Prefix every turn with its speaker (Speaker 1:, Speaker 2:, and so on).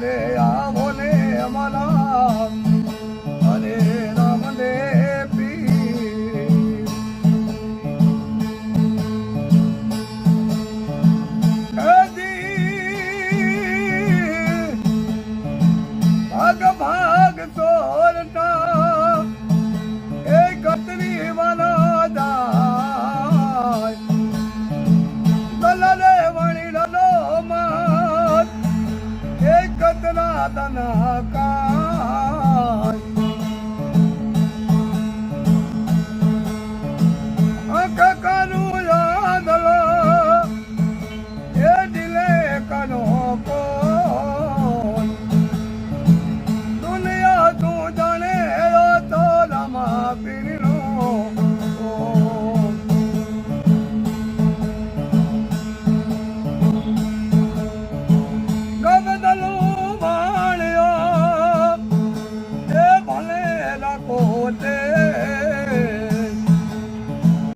Speaker 1: રે આવો ને અમારા હરે રામ ને પીર ભાગ ભાગ ચોરતા એ કતરી વાલા જાય દલરે વણી ડલો માત એ કતરા દના કાય